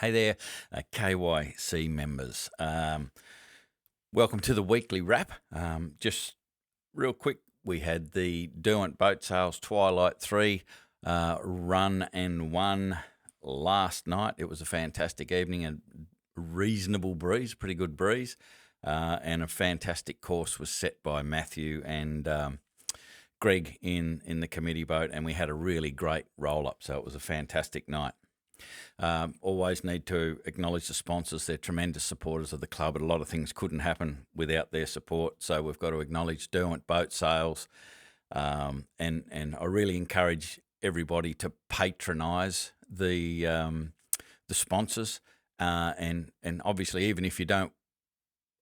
Hey there, KYC members. Welcome to the weekly wrap. Just real quick, we had the Derwent Boat Sales Twilight 3 run and won last night. It was a fantastic evening, a reasonable breeze, pretty good breeze, and a fantastic course was set by Matthew and Greg in the committee boat, and we had a really great roll-up, so it was a fantastic night. Always need to acknowledge the sponsors. They're tremendous supporters of the club, but a lot of things couldn't happen without their support. So we've got to acknowledge Derwent Boat Sales, and I really encourage everybody to patronise the sponsors, and obviously even if you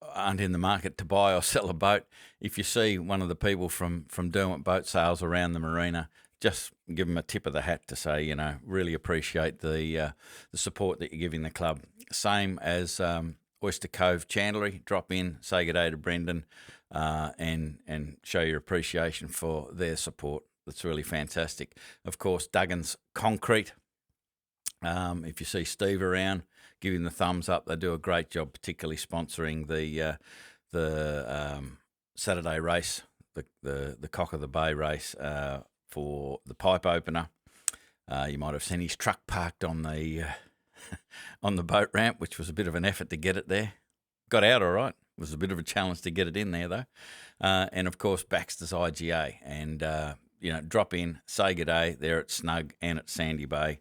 aren't in the market to buy or sell a boat, if you see one of the people from Derwent Boat Sales around the marina, just give them a tip of the hat to say, really appreciate the support that you're giving the club. Same as Oyster Cove Chandlery, drop in, say good day to Brendan, and show your appreciation for their support. That's really fantastic. Of course, Duggan's Concrete. If you see Steve around, give him the thumbs up. They do a great job, particularly sponsoring the Saturday race, the Cock of the Bay race, for the pipe opener. You might have seen his truck parked on the on the boat ramp, which was a bit of an effort to get it there. Got out all right. It was a bit of a challenge to get it in there though. And of course Baxter's IGA, and drop in, say good day. They're at Snug and at Sandy Bay,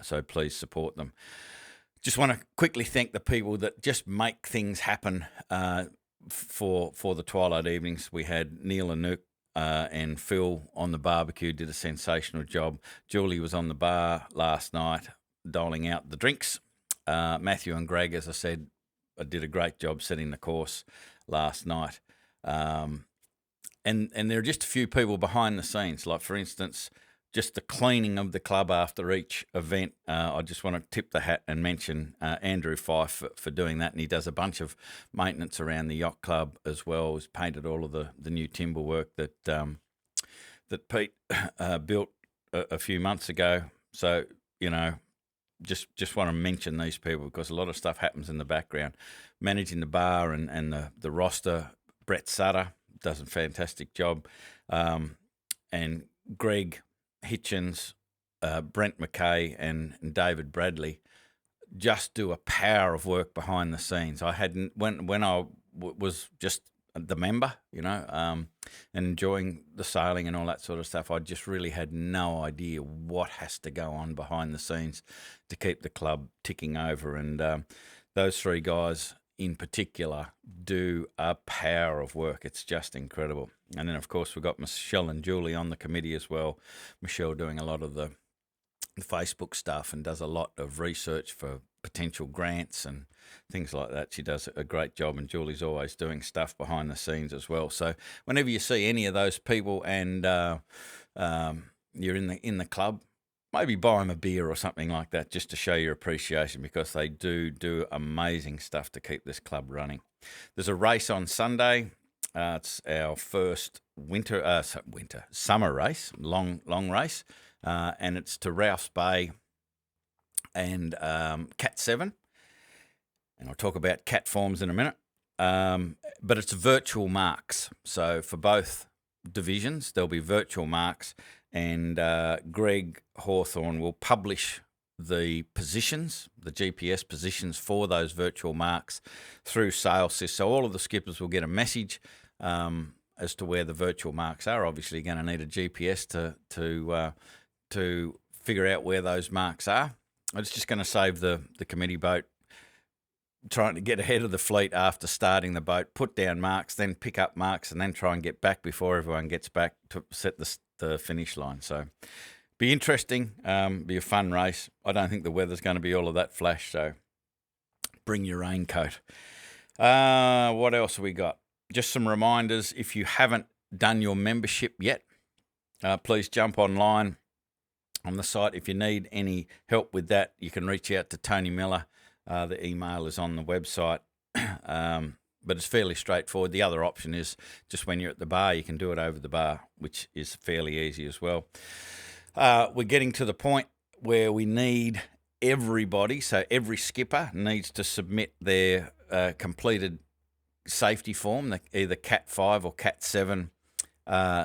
so please support them. Just want to quickly thank the people that just make things happen for the twilight evenings. We had Neil and Nuke and Phil on the barbecue, did a sensational job. Julie was on the bar last night doling out the drinks. Matthew and Greg, as I said, did a great job setting the course last night. And there are just a few people behind the scenes, like for instance, just the cleaning of the club after each event. I just want to tip the hat and mention Andrew Fife for doing that, and he does a bunch of maintenance around the yacht club as well. He's painted all of the new timber work that Pete built a few months ago. So just want to mention these people because a lot of stuff happens in the background. Managing the bar and the roster, Brett Sutter does a fantastic job, and Greg Hitchens, Brent McKay, and David Bradley just do a power of work behind the scenes. I hadn't when I was just the member, and enjoying the sailing and all that sort of stuff. I just really had no idea what has to go on behind the scenes to keep the club ticking over. And those three guys in particular do a power of work. It's just incredible. And then, of course, we've got Michelle and Julie on the committee as well. Michelle doing a lot of the Facebook stuff and does a lot of research for potential grants and things like that. She does a great job, and Julie's always doing stuff behind the scenes as well. So whenever you see any of those people and you're in the club, maybe buy them a beer or something like that just to show your appreciation, because they do amazing stuff to keep this club running. There's a race on Sunday. It's our first summer race, long race, and it's to Ralphs Bay and Cat 7. And I'll talk about cat forms in a minute. But it's virtual marks. So for both divisions, there'll be virtual marks, and Greg Hawthorn will publish the positions, the GPS positions for those virtual marks through Sail Sys. So all of the skippers will get a message as to where the virtual marks are. Obviously, you're going to need a GPS to figure out where those marks are. It's just going to save the committee boat trying to get ahead of the fleet after starting the boat, put down marks, then pick up marks, and then try and get back before everyone gets back to set the finish line. So be interesting, be a fun race. I don't think the weather's going to be all of that flash, so bring your raincoat. What else have we got? Just some reminders. If you haven't done your membership yet, please jump online on the site. If you need any help with that, you can reach out to Tony Miller. The email is on the website, but it's fairly straightforward. The other option is just when you're at the bar, you can do it over the bar, which is fairly easy as well. We're getting to the point where we need everybody, so every skipper needs to submit their completed safety form, either Cat 5 or Cat 7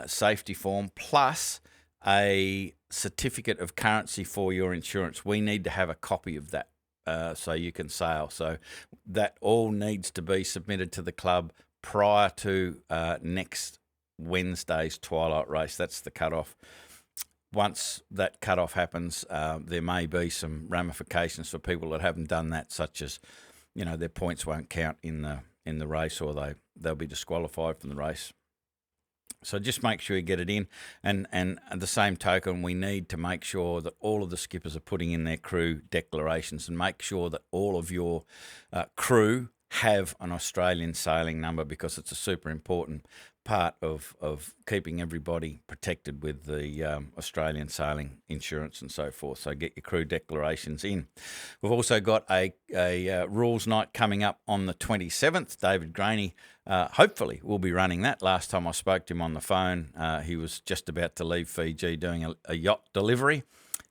safety form, plus a certificate of currency for your insurance. We need to have a copy of that so you can sail. So that all needs to be submitted to the club prior to next Wednesday's twilight race. That's the cutoff. Once that cutoff happens, there may be some ramifications for people that haven't done that, such as, their points won't count in the race, or they'll be disqualified from the race. So just make sure you get it in. And at the same token, we need to make sure that all of the skippers are putting in their crew declarations, and make sure that all of your crew have an Australian sailing number, because it's a super important part of keeping everybody protected with the Australian sailing insurance and so forth. So get your crew declarations in. We've also got a rules night coming up on the 27th. David Graney hopefully will be running that. Last time I spoke to him on the phone, he was just about to leave Fiji doing a yacht delivery.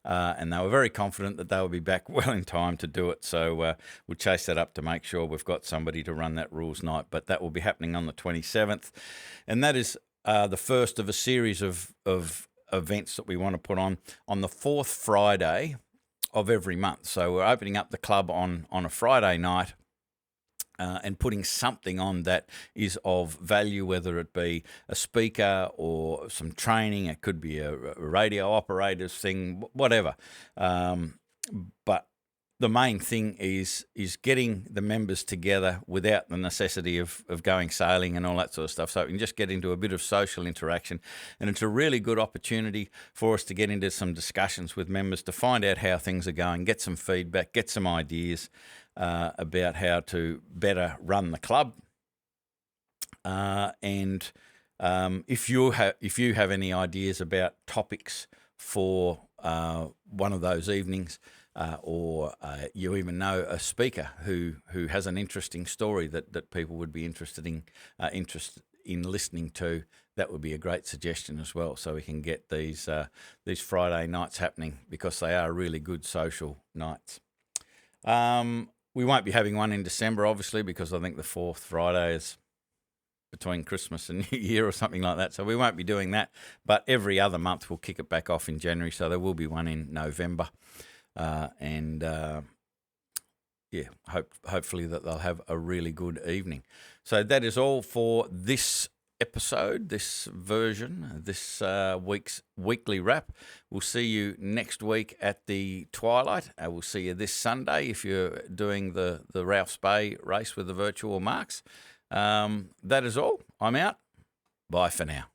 And they were very confident that they will be back well in time to do it. So we'll chase that up to make sure we've got somebody to run that rules night. But that will be happening on the 27th. And that is the first of a series of events that we want to put on the fourth Friday of every month. So we're opening up the club on a Friday night. And putting something on that is of value, whether it be a speaker or some training. It could be a radio operator's thing, whatever. But the main thing is getting the members together without the necessity of going sailing and all that sort of stuff. So we can just get into a bit of social interaction. And it's a really good opportunity for us to get into some discussions with members to find out how things are going, get some feedback, get some ideas about how to better run the club. And if you have any ideas about topics for one of those evenings, or you even know a speaker who has an interesting story that people would be interested in listening to, that would be a great suggestion as well. So we can get these Friday nights happening, because they are really good social nights. We won't be having one in December, obviously, because I think the fourth Friday is between Christmas and New Year or something like that. So we won't be doing that. But every other month we'll kick it back off in January. So there will be one in November. Hopefully that they'll have a really good evening. So that is all for this episode, this version, this week's weekly wrap. We'll see you next week at the twilight. We'll see you this Sunday if you're doing the Ralph's Bay race with the virtual marks. That is all. I'm out. Bye for now.